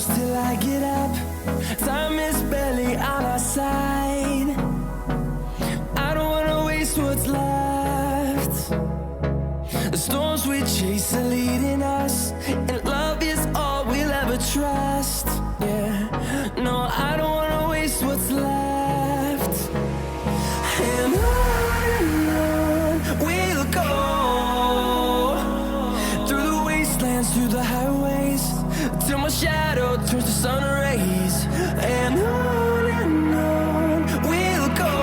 close till I get up. Time is barely on our side. I don't wanna waste what's left. The storms we chase are leading us, and love is all we'll ever trust. Yeah, no, I don't wanna waste what's left. And on we'll go, through the wastelands, through the highways, till my shadow turns to sun rays. And on we'll go,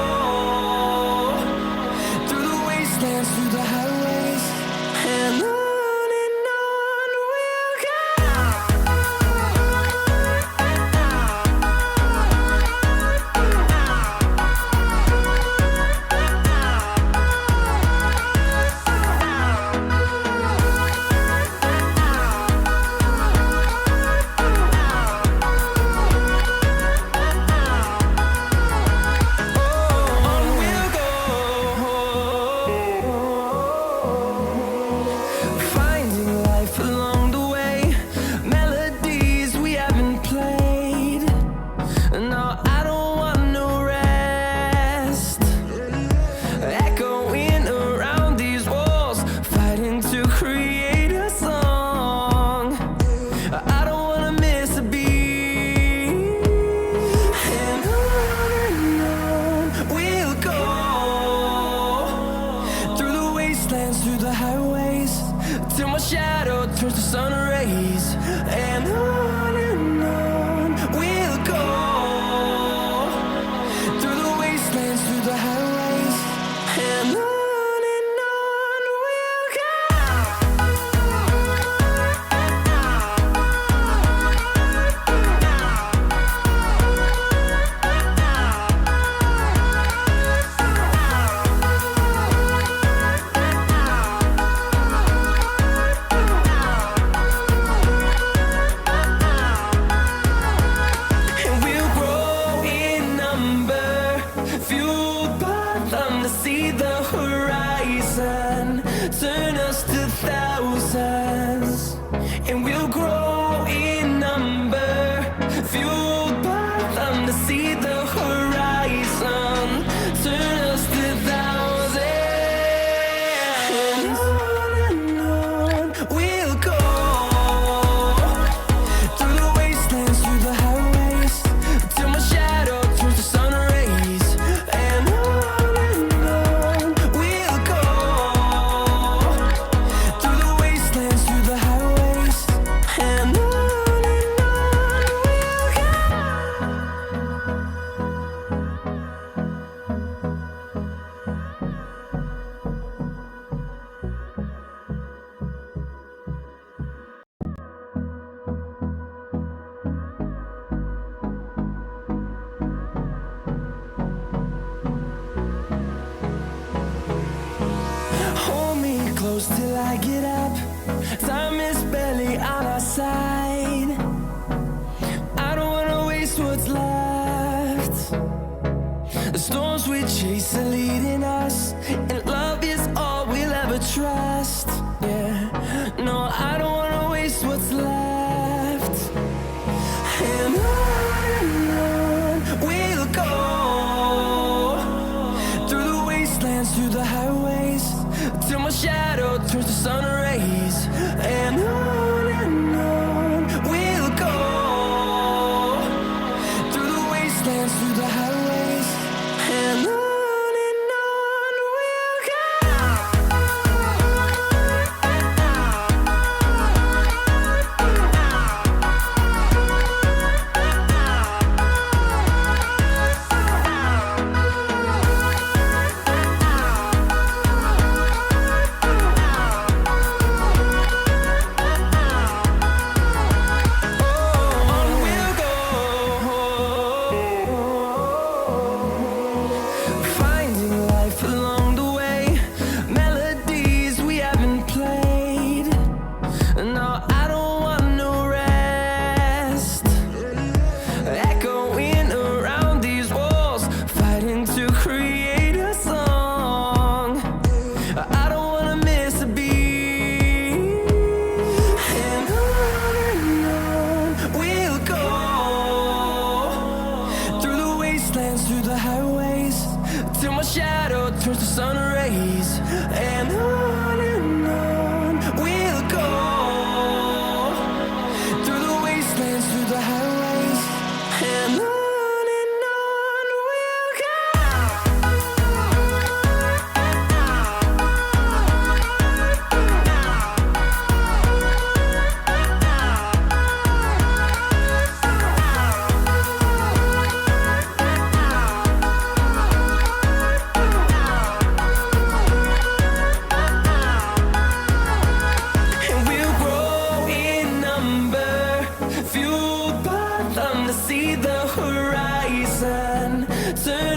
through the wastelands, through the highways, and on we'll go. Through the highways, till my shadow turns to sun rays. And on we'll go, through the wastelands, through the highways, and on we'll go. See the horizon turn us to thousands, and we'll grow in number, fueled by them to see the horizon turn us to thousands. And on we'll go, through the wastelands, through the highways, till my shadow turns to sun rays. And close till I get up. Time is barely on our side. I don't wanna waste what's left. The storms we chase are leading us, and love is all we'll ever trust. Yeah, no, I don't wanna waste what's left. And on we'll go, through the wastelands, through the highways, till my shadow turns to sun rays. And on we'll go, through the wastelands, through the highways, and on we'll go. We'll go towards the sun rays, and on we'll go through the wastelands, through the highways, and on we'll see the horizon turn